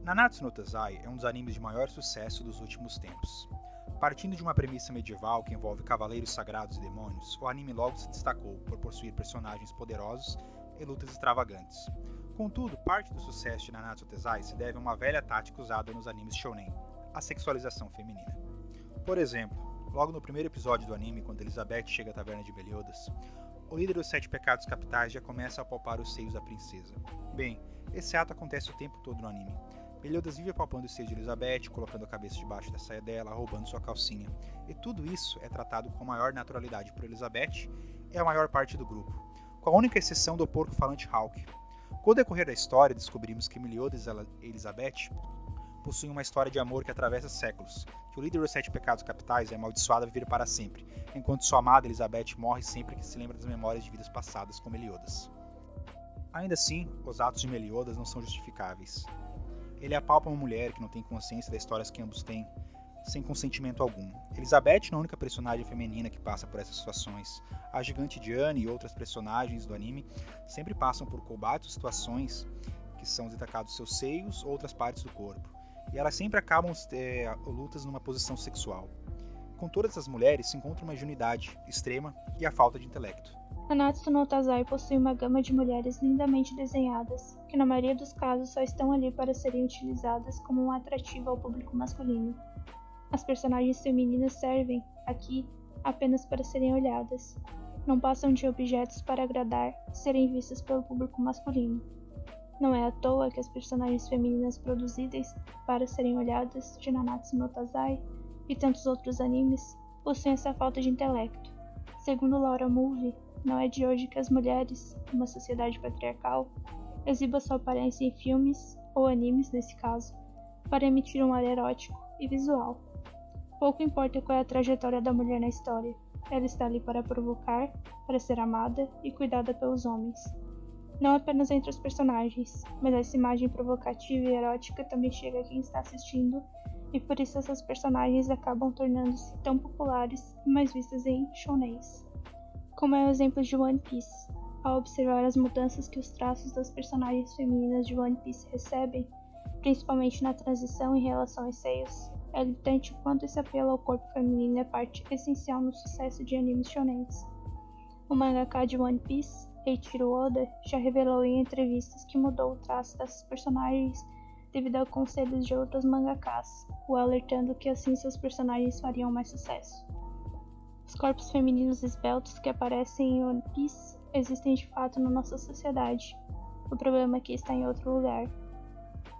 Nanatsu no Taizai é um dos animes de maior sucesso dos últimos tempos. Partindo de uma premissa medieval que envolve cavaleiros sagrados e demônios, o anime logo se destacou por possuir personagens poderosos e lutas extravagantes. Contudo, parte do sucesso de Nanatsu no Taizai se deve a uma velha tática usada nos animes shounen, a sexualização feminina. Por exemplo, logo no primeiro episódio do anime, quando Elizabeth chega à taverna de Meliodas, o líder dos 7 pecados capitais já começa a palpar os seios da princesa. Bem, esse ato acontece o tempo todo no anime. Meliodas vive apalpando os seios de Elizabeth, colocando a cabeça debaixo da saia dela, roubando sua calcinha. E tudo isso é tratado com maior naturalidade por Elizabeth e a maior parte do grupo, com a única exceção do porco falante Hawk. Com o decorrer da história, descobrimos que Meliodas e Elizabeth possuem uma história de amor que atravessa séculos, que o líder dos 7 pecados capitais é amaldiçoado a viver para sempre, enquanto sua amada Elizabeth morre sempre que se lembra das memórias de vidas passadas com Meliodas. Ainda assim, os atos de Meliodas não são justificáveis. Ele apalpa uma mulher que não tem consciência das histórias que ambos têm, sem consentimento algum. Elizabeth não é a única personagem feminina que passa por essas situações. A gigante Diane e outras personagens do anime sempre passam por combates ou situações que são destacados seus seios ou outras partes do corpo. E elas sempre acabam lutas numa posição sexual. Com todas essas mulheres se encontra uma ingenuidade extrema e a falta de intelecto. Nanatsu no Taizai possui uma gama de mulheres lindamente desenhadas, que na maioria dos casos só estão ali para serem utilizadas como um atrativo ao público masculino. As personagens femininas servem, aqui, apenas para serem olhadas. Não passam de objetos para agradar e serem vistas pelo público masculino. Não é à toa que as personagens femininas produzidas para serem olhadas de Nanatsu no Taizai e tantos outros animes possuem essa falta de intelecto. Segundo Laura Mulvey, não é de hoje que as mulheres, numa sociedade patriarcal, exibam sua aparência em filmes, ou animes nesse caso, para emitir um ar erótico e visual. Pouco importa qual é a trajetória da mulher na história, ela está ali para provocar, para ser amada e cuidada pelos homens. Não apenas entre os personagens, mas essa imagem provocativa e erótica também chega a quem está assistindo, e por isso essas personagens acabam tornando-se tão populares e mais vistas em shounens. Como é o exemplo de One Piece. Ao observar as mudanças que os traços das personagens femininas de One Piece recebem, principalmente na transição em relação aos seios, é evidente o quanto esse apelo ao corpo feminino é parte essencial no sucesso de animes shonens. O mangaka de One Piece, Eiichiro Oda, já revelou em entrevistas que mudou o traço dessas personagens devido a conselhos de outros mangakas, o alertando que assim seus personagens fariam mais sucesso. Os corpos femininos esbeltos que aparecem em One Piece existem de fato na nossa sociedade. O problema aqui está em outro lugar.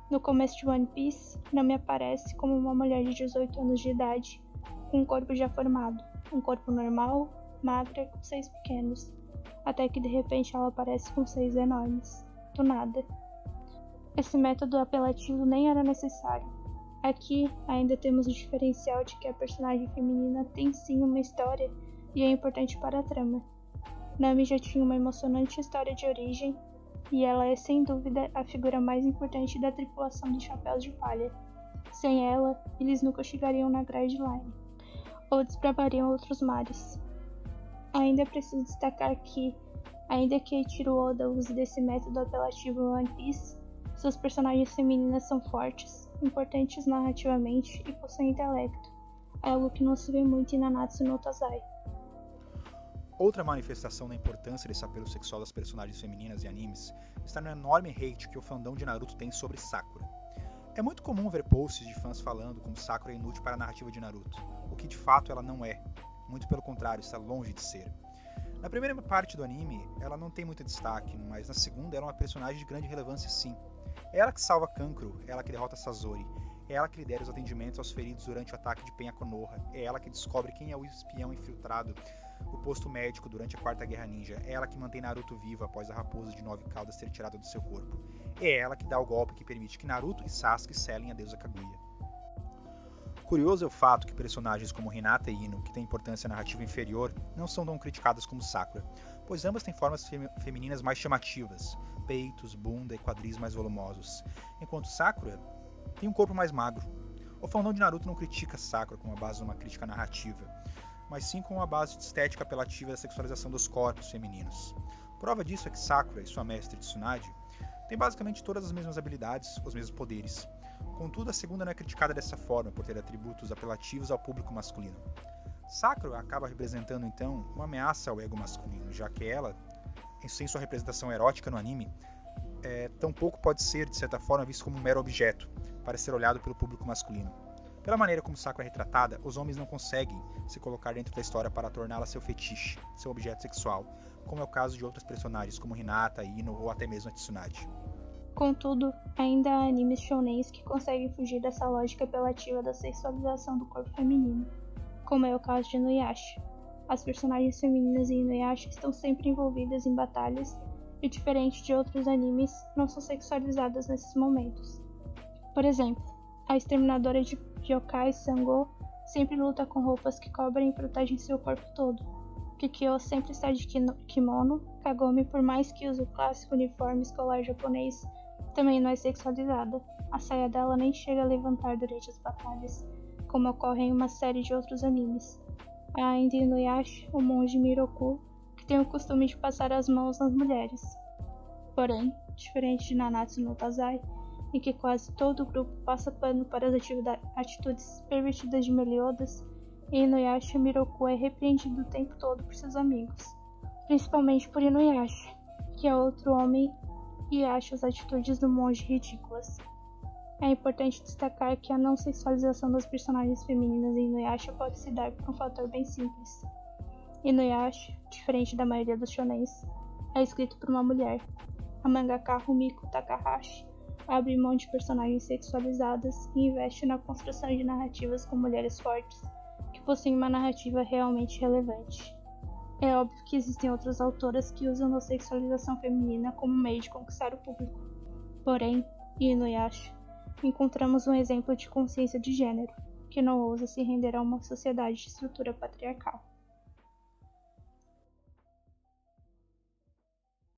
No começo de One Piece, Nami aparece como uma mulher de 18 anos de idade, com um corpo já formado, um corpo normal, magra, com seios pequenos, até que de repente ela aparece com seios enormes, do nada. Esse método apelativo nem era necessário. Aqui, ainda temos o diferencial de que a personagem feminina tem sim uma história e é importante para a trama. Nami já tinha uma emocionante história de origem e ela é sem dúvida a figura mais importante da tripulação dos Chapéus de Palha. Sem ela, eles nunca chegariam na Grand Line, ou desbravariam outros mares. Ainda é preciso destacar que, ainda que Eiichiro Oda use desse método apelativo em One Piece, suas personagens femininas são fortes, importantes narrativamente e possuem intelecto, algo que não se vê muito em Nanatsu no Taizai. Outra manifestação da importância desse apelo sexual das personagens femininas em animes está no enorme hate que o fandom de Naruto tem sobre Sakura. É muito comum ver posts de fãs falando como Sakura é inútil para a narrativa de Naruto, o que de fato ela não é, muito pelo contrário, está longe de ser. Na primeira parte do anime, ela não tem muito destaque, mas na segunda ela é uma personagem de grande relevância sim. É ela que salva Kankuro, é ela que derrota Sasori, é ela que lidera os atendimentos aos feridos durante o ataque de Penha Konoha, é ela que descobre quem é o espião infiltrado no posto médico durante a Quarta Guerra Ninja, é ela que mantém Naruto vivo após a raposa de 9 caudas ser tirada do seu corpo, é ela que dá o golpe que permite que Naruto e Sasuke selem a deusa Kaguya. Curioso é o fato que personagens como Hinata e Ino, que têm importância narrativa inferior, não são tão criticadas como Sakura, pois ambas têm formas femininas mais chamativas, peitos, bunda e quadris mais volumosos, enquanto Sakura tem um corpo mais magro. O fandom de Naruto não critica Sakura com a base de uma crítica narrativa, mas sim com uma base de estética apelativa da sexualização dos corpos femininos. Prova disso é que Sakura e sua mestre Tsunade têm basicamente todas as mesmas habilidades, os mesmos poderes. Contudo, a segunda não é criticada dessa forma, por ter atributos apelativos ao público masculino. Sakura acaba representando, então, uma ameaça ao ego masculino, já que ela, sem sua representação erótica no anime, tampouco pode ser, de certa forma, visto como um mero objeto, para ser olhado pelo público masculino. Pela maneira como Sakura é retratada, os homens não conseguem se colocar dentro da história para torná-la seu fetiche, seu objeto sexual, como é o caso de outros personagens como Hinata, Ino ou até mesmo a Tsunade. Contudo, ainda há animes shounens que conseguem fugir dessa lógica apelativa da sexualização do corpo feminino, como é o caso de Inuyasha. As personagens femininas em Inuyasha estão sempre envolvidas em batalhas e, diferente de outros animes, não são sexualizadas nesses momentos. Por exemplo, a exterminadora de yokai Sango sempre luta com roupas que cobrem e protegem seu corpo todo. Kikyo sempre está de kimono. Kagome, por mais que use o clássico uniforme escolar japonês, também não é sexualizada. A saia dela nem chega a levantar durante as batalhas, como ocorre em uma série de outros animes. Há ainda em Inuyasha o monge Miroku, que tem o costume de passar as mãos nas mulheres. Porém, diferente de Nanatsu no Taizai, em que quase todo o grupo passa pano para as atitudes pervertidas de Meliodas, em Inuyasha Miroku é repreendido o tempo todo por seus amigos, principalmente por Inuyasha, que é outro homem e acha as atitudes do monge ridículas. É importante destacar que a não sexualização das personagens femininas em Inuyasha pode se dar por um fator bem simples. Inuyasha, diferente da maioria dos shonens, é escrito por uma mulher. A mangaka Rumiko Takahashi abre mão de personagens sexualizadas e investe na construção de narrativas com mulheres fortes, que possuem uma narrativa realmente relevante. É óbvio que existem outras autoras que usam a sexualização feminina como meio de conquistar o público. Porém, em Inuyasha, encontramos um exemplo de consciência de gênero, que não ousa se render a uma sociedade de estrutura patriarcal.